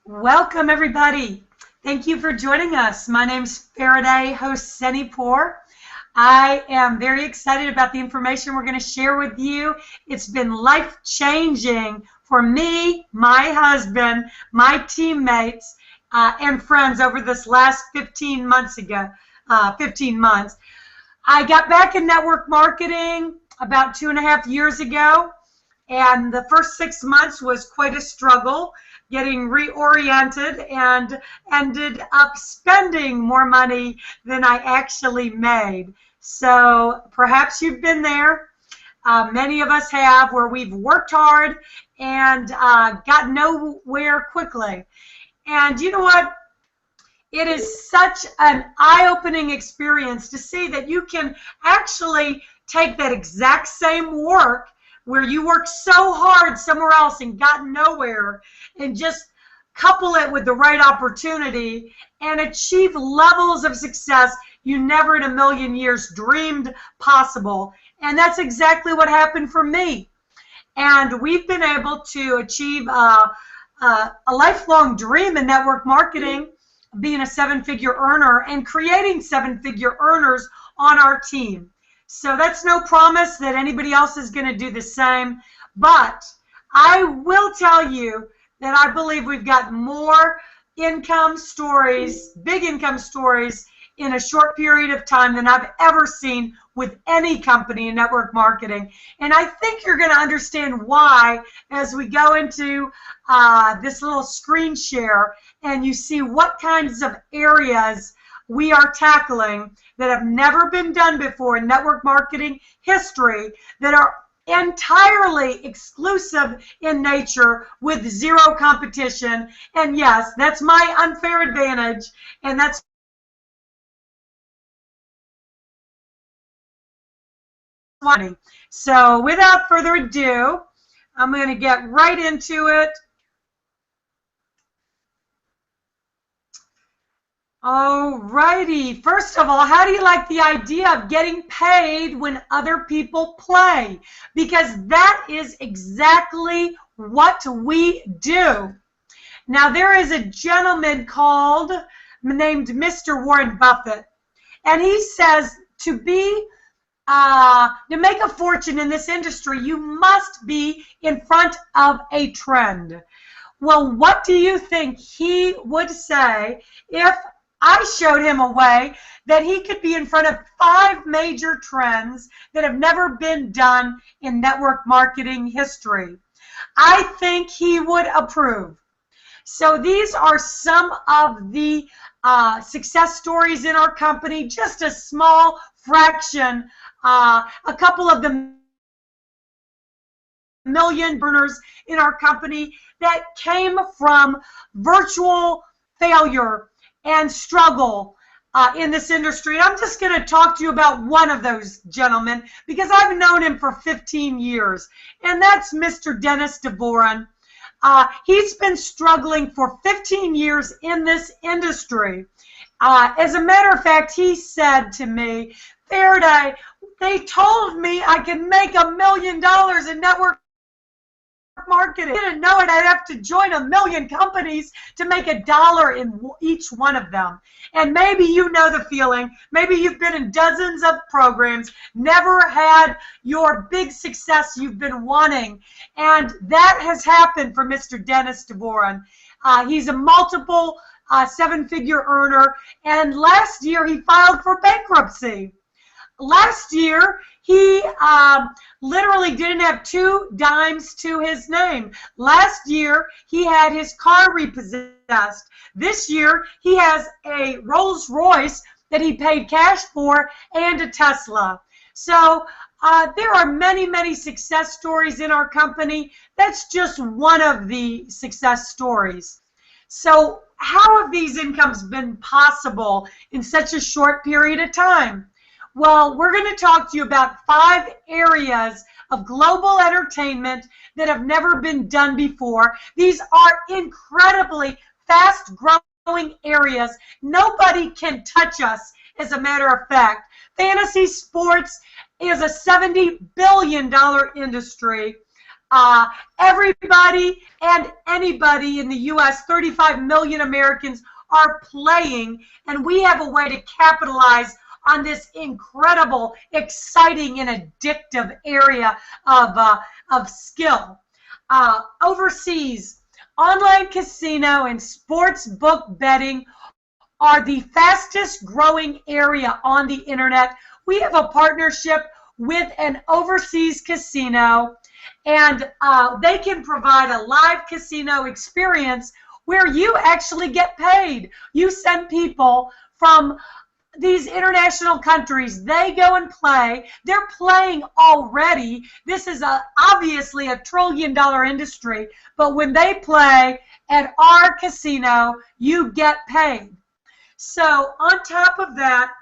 Welcome, everybody. Thank you for joining us. My name's Faraday, host Senipur. I am very excited about the information we're going to share with you. It's been life-changing for me, my husband, my teammates, and friends over this last 15 months. I got back in network marketing about 2.5 years ago, and the first 6 months was quite a struggle getting reoriented and ended up spending more money than I actually made. So perhaps you've been there. Many of us have, where we've worked hard and got nowhere quickly. And you know what? It is such an eye-opening experience to see that you can actually take that exact same work where you worked so hard somewhere else and got nowhere, and just couple it with the right opportunity and achieve levels of success you never in a million years dreamed possible. And that's exactly what happened for me. And we've been able to achieve a lifelong dream in network marketing, being a seven-figure earner and creating seven-figure earners on our team. So that's no promise that anybody else is going to do the same, but I will tell you that I believe we've got more income stories, big income stories, in a short period of time than I've ever seen with any company in network marketing. And I think you're going to understand why as we go into this little screen share and you see what kinds of areas we are tackling that have never been done before in network marketing history, that are entirely exclusive in nature with zero competition. And yes, that's my unfair advantage, and that's funny. So without further ado, I'm going to get right into it. Alrighty, first of all, how do you like the idea of getting paid when other people play? Because that is exactly what we do. Now, there is a gentleman named Mr. Warren Buffett, and he says to make a fortune in this industry, you must be in front of a trend. Well, what do you think he would say if I showed him a way that he could be in front of 5 major trends that have never been done in network marketing history? I think he would approve. So these are some of the success stories in our company, just a small fraction, a couple of the million earners in our company that came from virtual failure and struggle in this industry. I'm just going to talk to you about one of those gentlemen because I've known him for 15 years, and that's Mr. Dennis DeVoren. He's been struggling for 15 years in this industry. As a matter of fact, he said to me, Faraday, they told me I could make $1 million in network marketing. I didn't know it. I'd have to join 1 million companies to make $1 in each one of them. And maybe you know the feeling. Maybe you've been in dozens of programs, never had your big success you've been wanting. And that has happened for Mr. Dennis DeVoren. He's a multiple 7-figure earner, and last year he filed for bankruptcy. Last year, he literally didn't have 2 dimes to his name. Last year, he had his car repossessed. This year, he has a Rolls Royce that he paid cash for and a Tesla. So there are many, many success stories in our company. That's just one of the success stories. So how have these incomes been possible in such a short period of time? Well, we're going to talk to you about 5 areas of global entertainment that have never been done before. These are incredibly fast-growing areas. Nobody can touch us, as a matter of fact. Fantasy sports is a $70 billion industry. Everybody and anybody in the U.S., 35 million Americans are playing, and we have a way to capitalize on this incredible, exciting, and addictive area of skill. Overseas, online casino and sports book betting are the fastest growing area on the internet. We have a partnership with an overseas casino, and they can provide a live casino experience where you actually get paid. You send people from these international countries, they go and play. They're playing already. This is obviously a trillion-dollar industry, but when they play at our casino, you get paid. So on top of that,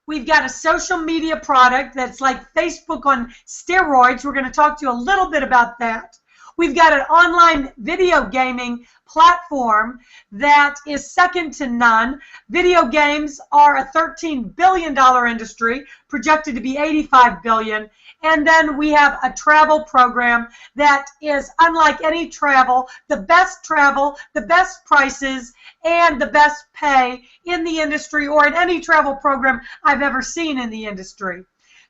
we've got a social media product that's like Facebook on steroids. We're going to talk to you a little bit about that. We've got an online video gaming platform that is second to none. Video games are a $13 billion industry, projected to be $85 billion. And then we have a travel program that is unlike any travel, the best prices, and the best pay in the industry, or in any travel program I've ever seen in the industry.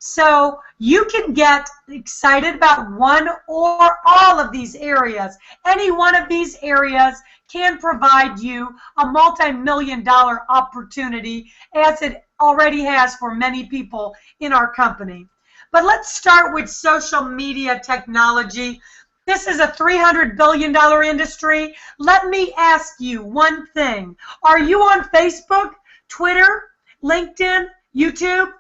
So you can get excited about one or all of these areas. Any one of these areas can provide you a multi-million-dollar opportunity, as it already has for many people in our company. But let's start with social media technology. This is a $300 billion industry. Let me ask you one thing. Are you on Facebook, Twitter, LinkedIn, YouTube?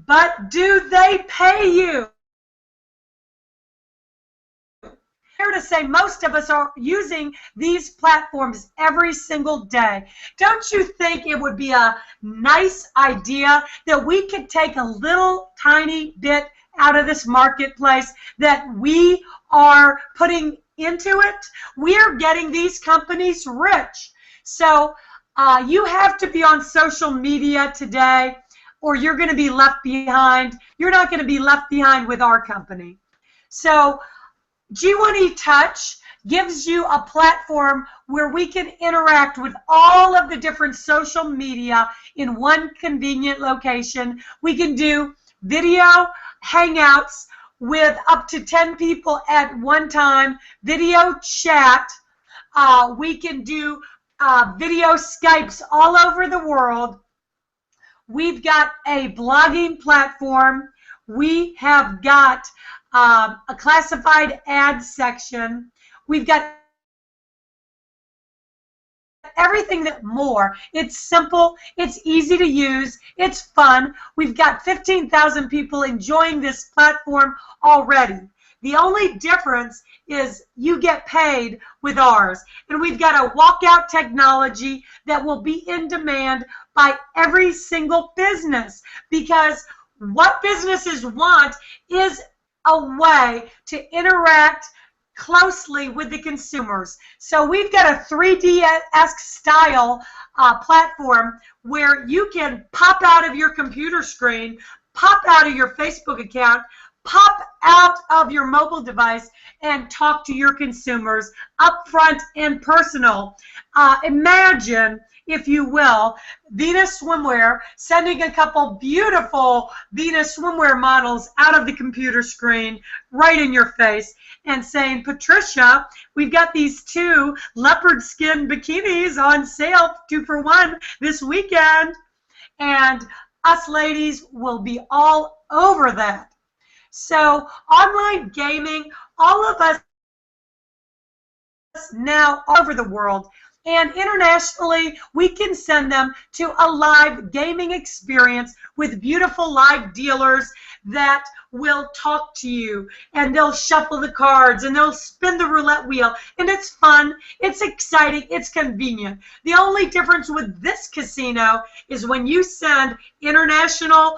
But do they pay you? Fair to say most of us are using these platforms every single day. Don't you think it would be a nice idea that we could take a little tiny bit out of this marketplace that we are putting into it? We are getting these companies rich. So you have to be on social media today, or you're going to be left behind. You're not going to be left behind with our company. So G1e Touch gives you a platform where we can interact with all of the different social media in one convenient location. We can do video hangouts with up to 10 people at one time, video chat. We can do video Skypes all over the world. We've got a blogging platform. We have got a classified ad section. We've got everything that more. It's simple. It's easy to use. It's fun. We've got 15,000 people enjoying this platform already. The only difference is you get paid with ours. And we've got a walkout technology that will be in demand by every single business, because what businesses want is a way to interact closely with the consumers. So we've got a 3D-esque style platform where you can pop out of your computer screen, pop out of your Facebook account, pop out of your mobile device, and talk to your consumers upfront and personal. Imagine, if you will, Venus Swimwear sending a couple beautiful Venus Swimwear models out of the computer screen right in your face and saying, Patricia, we've got these 2 leopard skin bikinis on sale 2 for 1 this weekend. And us ladies will be all over that. So online gaming, all of us now all over the world, and internationally, we can send them to a live gaming experience with beautiful live dealers that will talk to you, and they'll shuffle the cards, and they'll spin the roulette wheel, and it's fun, it's exciting, it's convenient. The only difference with this casino is when you send international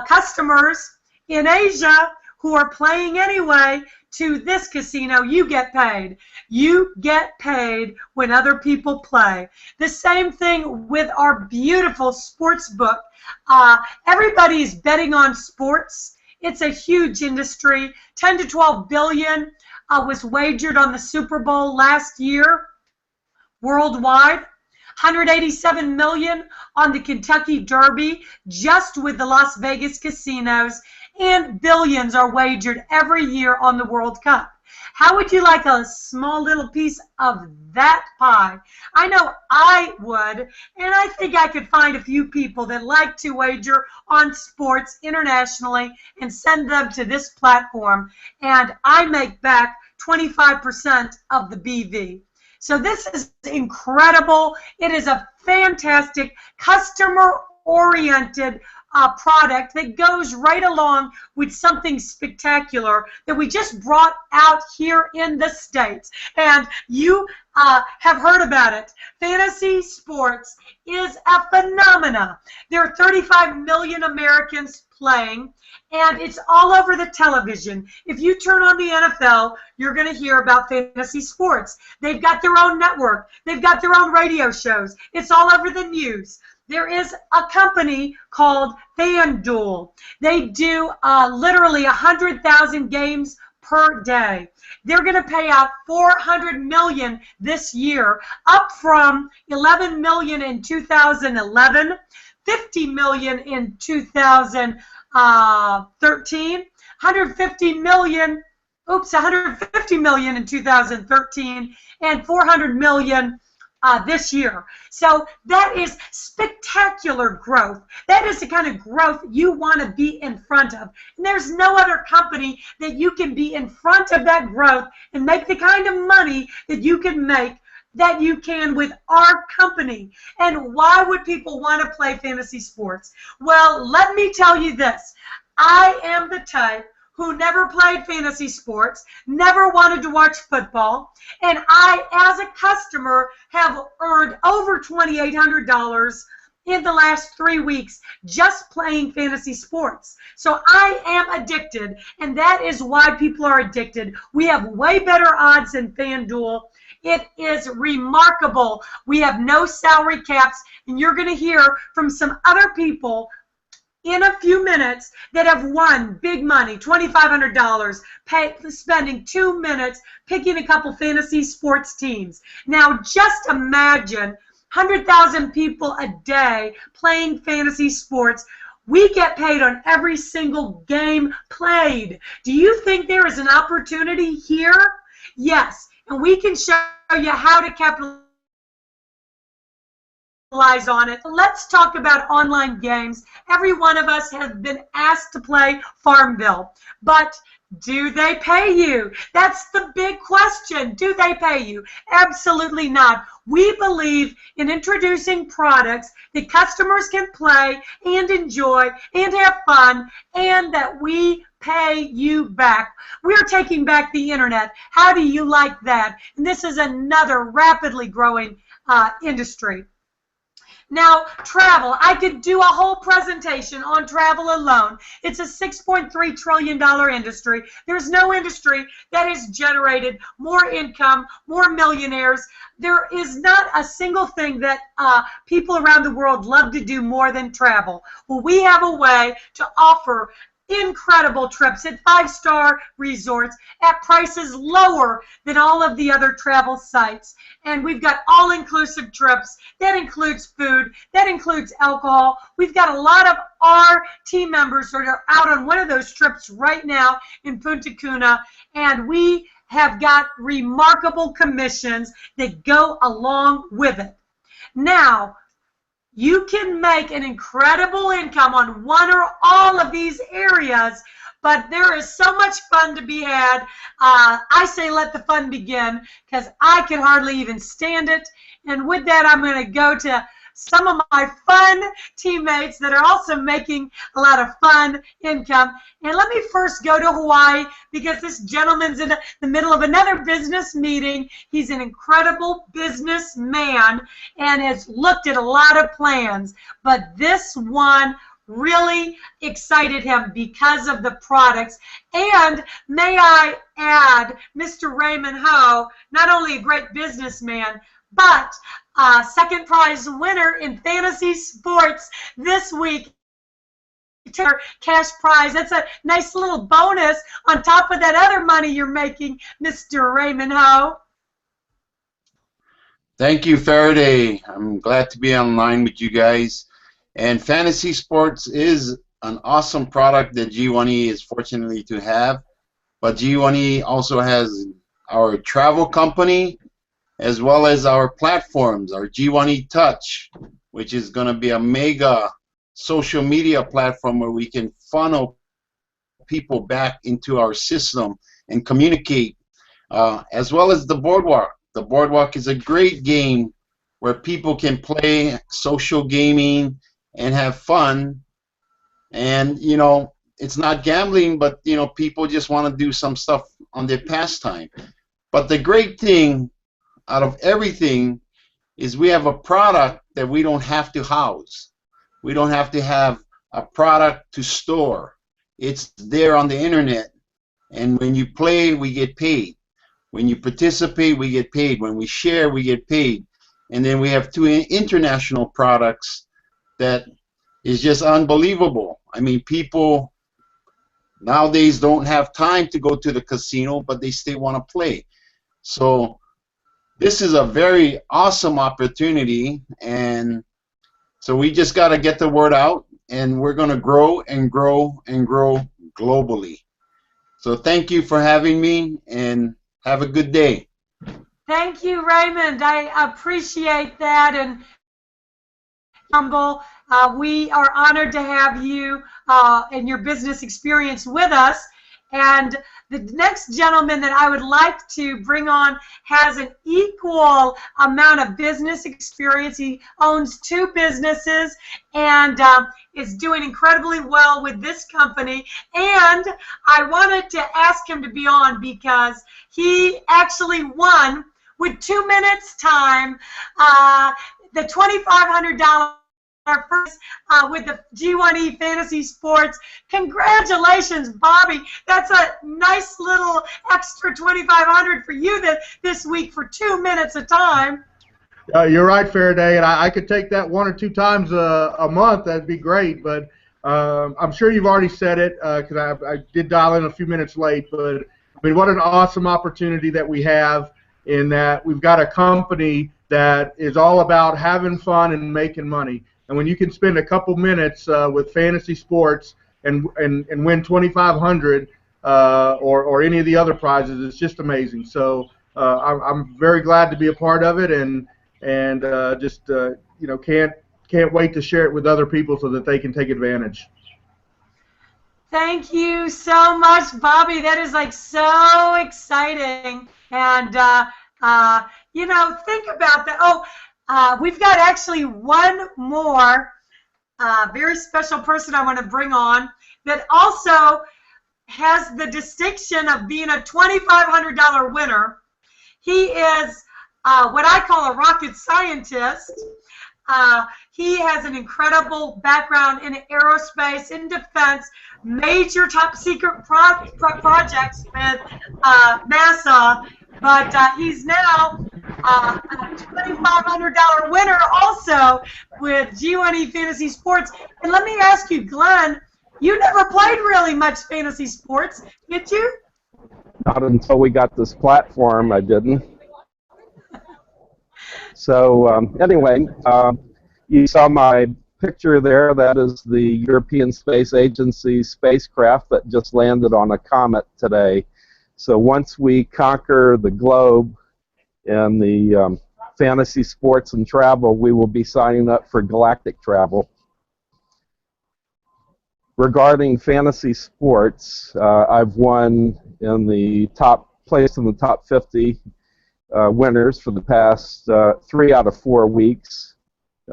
customers in Asia who are playing anyway to this casino, you get paid. You get paid when other people play. The same thing with our beautiful sports book. Everybody's betting on sports It's a huge industry. 10 to 12 billion was wagered on the Super Bowl last year worldwide. 187 million on the Kentucky Derby, just with the Las Vegas casinos, and billions are wagered every year on the World Cup. How would you like a small little piece of that pie? I know I would, and I think I could find a few people that like to wager on sports internationally and send them to this platform, and I make back 25% of the BV. So this is incredible. It is a fantastic customer-oriented product that goes right along with something spectacular that we just brought out here in the States. And you have heard about it. Fantasy sports is a phenomena. There are 35 million Americans playing, and it's all over the television. If you turn on the NFL, you're going to hear about fantasy sports. They've got their own network. They've got their own radio shows. It's all over the news. There is a company called Fan Duel. They do literally 100,000 games per day. They're going to pay out $400 million this year, up from $11 million in 2011, $50 million in 2013, $150 million in 2013, and $400 million this year. So that is spectacular growth. That is the kind of growth you want to be in front of. And there's no other company that you can be in front of that growth and make the kind of money that you can make that you can with our company. And why would people want to play fantasy sports? Well, let me tell you this. I am the type who never played fantasy sports, never wanted to watch football, and I, as a customer, have earned over $2,800 in the last 3 weeks just playing fantasy sports. So I am addicted, and that is why people are addicted. We have way better odds than FanDuel. It is remarkable. We have no salary caps, and you're going to hear from some other people in a few minutes that have won big money, $2,500, spending 2 minutes picking a couple fantasy sports teams. Now just imagine 100,000 people a day playing fantasy sports. We get paid on every single game played. Do you think there is an opportunity here? Yes, and we can show you how to capitalize on it. Let's talk about online games. Every one of us has been asked to play Farmville, but do they pay you? That's the big question. Do they pay you? Absolutely not. We believe in introducing products that customers can play and enjoy and have fun, and that we pay you back. We're taking back the internet. How do you like that? And this is another rapidly growing industry. Now, travel. I could do a whole presentation on travel alone. It's a $6.3 trillion industry. There's no industry that has generated more income, more millionaires. There is not a single thing that people around the world love to do more than travel. Well, we have a way to offer incredible trips at 5-star resorts at prices lower than all of the other travel sites. And we've got all-inclusive trips. That includes food. That includes alcohol. We've got a lot of our team members that are out on one of those trips right now in Punta Cana, and we have got remarkable commissions that go along with it. Now, you can make an incredible income on one or all of these areas, but there is so much fun to be had. I say let the fun begin, because I can hardly even stand it. And with that, I'm going to go to some of my fun teammates that are also making a lot of fun income. And let me first go to Hawaii, because this gentleman's in the middle of another business meeting. He's an incredible businessman and has looked at a lot of plans, but this one really excited him because of the products. And may I add, Mr. Raymond Ho, not only a great businessman, but second prize winner in fantasy sports this week cash prize. That's a nice little bonus on top of that other money you're making, Mr. Raymond Ho. Thank you, Faraday. I'm glad to be online with you guys. And fantasy sports is an awesome product that G1e is fortunately to have. But G1e also has our travel company as well as our platforms, our G1e Touch, which is going to be a mega social media platform where we can funnel people back into our system and communicate, as well as the Boardwalk. The Boardwalk is a great game where people can play social gaming and have fun. And, you know, it's not gambling, but, you know, people just want to do some stuff on their pastime. But the great thing out of everything is we have a product that we don't have to house. We don't have to have a product to store. It's there on the internet, and when you play, we get paid. When you participate, we get paid. When we share, we get paid. And then we have 2 international products that is just unbelievable. I mean, people nowadays don't have time to go to the casino, but they still want to play. So this is a very awesome opportunity, and so we just got to get the word out, and we're going to grow and grow and grow globally. So thank you for having me, and have a good day. Thank you, Raymond. I appreciate that, and humble. We are honored to have you and your business experience with us. And the next gentleman that I would like to bring on has an equal amount of business experience. He owns 2 businesses and is doing incredibly well with this company. And I wanted to ask him to be on because he actually won with 2 minutes time the $2,500 first with the G1e Fantasy Sports. Congratulations, Bobby. That's a nice little extra $2,500 for you this week for 2 minutes of time. You're right, Faraday, and I could take that 1 or 2 times a month. That'd be great, but I'm sure you've already said it because I did dial in a few minutes late, but I mean, what an awesome opportunity that we have in that we've got a company that is all about having fun and making money. And when you can spend a couple minutes with fantasy sports and win $2,500 or any of the other prizes, it's just amazing. So I'm very glad to be a part of it, and just you know, can't wait to share it with other people so that they can take advantage. Thank you so much, Bobby. That is like so exciting. And you know, think about that. Oh. We've got actually one more very special person I want to bring on that also has the distinction of being a $2,500 winner. He is what I call a rocket scientist. He has an incredible background in aerospace, in defense, major top secret projects with NASA, but he's now a $2,500 winner also with G1e Fantasy Sports. And let me ask you, Glenn, you never played really much fantasy sports, did you? Not until we got this platform, I didn't. So anyway, you saw my picture there. That is the European Space Agency spacecraft that just landed on a comet today. So once we conquer the globe in the fantasy sports and travel, we will be signing up for galactic travel. Regarding fantasy sports, I've won in the top 50 winners for the past 3 out of 4 weeks.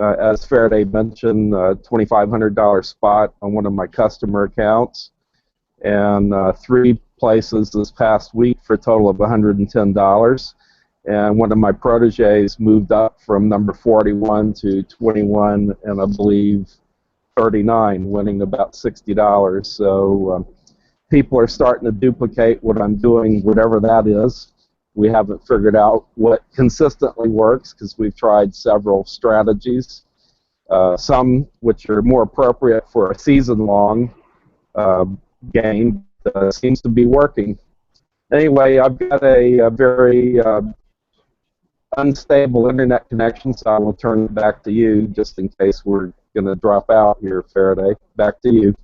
As Faraday mentioned, $2,500 spot on one of my customer accounts, and 3 places this past week for a total of $110. And one of my proteges moved up from number 41 to 21, and I believe 39, winning about $60. So people are starting to duplicate what I'm doing, whatever that is. We haven't figured out what consistently works because we've tried several strategies. some which are more appropriate for a season-long game. Seems to be working. Anyway, I've got a very unstable internet connection, so I will turn it back to you just in case we're going to drop out here, Faraday. Back to you.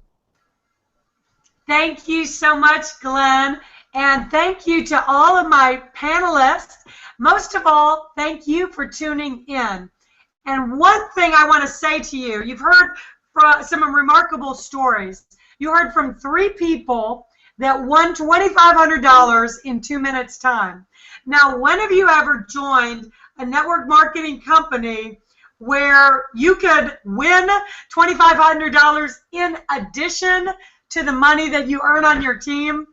Thank you so much, Glenn, and thank you to all of my panelists. Most of all, thank you for tuning in. And one thing I want to say to you, you've heard from some remarkable stories. You heard from 3 people that won $2,500 in 2 minutes' time. Now, when have you ever joined a network marketing company where you could win $2,500 in addition to the money that you earn on your team?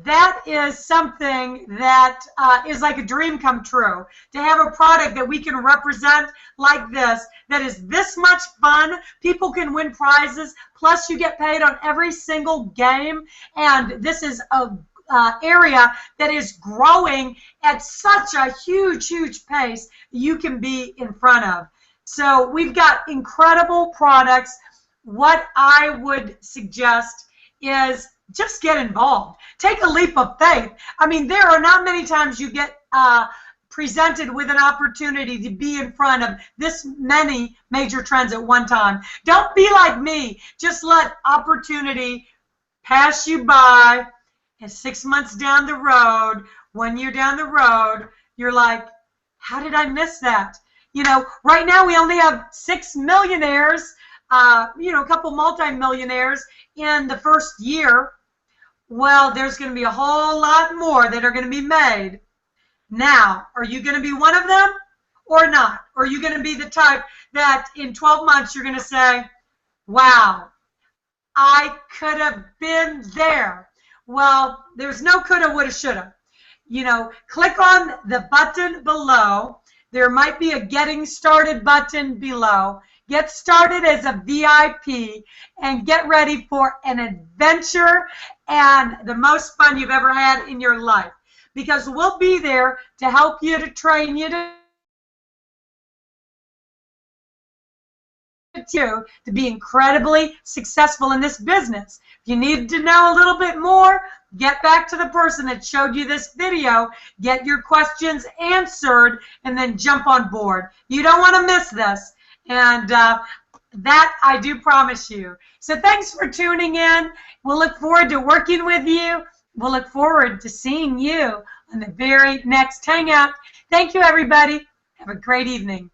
That is something that is like a dream come true. To have a product that we can represent like this, that is this much fun, people can win prizes, plus you get paid on every single game, and this is a area that is growing at such a huge, huge pace you can be in front of. So we've got incredible products. What I would suggest is just get involved. Take a leap of faith. I mean, there are not many times you get presented with an opportunity to be in front of this many major trends at one time. Don't be like me. Just let opportunity pass you by, and 6 months down the road, 1 year down the road, you're like, how did I miss that? You know, right now we only have 6 millionaires, you know, a couple multi-millionaires in the first year. Well, there's going to be a whole lot more that are going to be made. Now, are you going to be one of them or not? Or are you going to be the type that in 12 months you're going to say, wow, I could have been there? Well, there's no coulda, woulda, shoulda. You know, click on the button below. There might be a getting started button below. Get started as a VIP and get ready for an adventure and the most fun you've ever had in your life. Because we'll be there to help you, to train you, to be incredibly successful in this business. If you need to know a little bit more, get back to the person that showed you this video, get your questions answered, and then jump on board. You don't want to miss this. And that I do promise you. So thanks for tuning in. We'll look forward to working with you. We'll look forward to seeing you on the very next Hangout. Thank you, everybody. Have a great evening.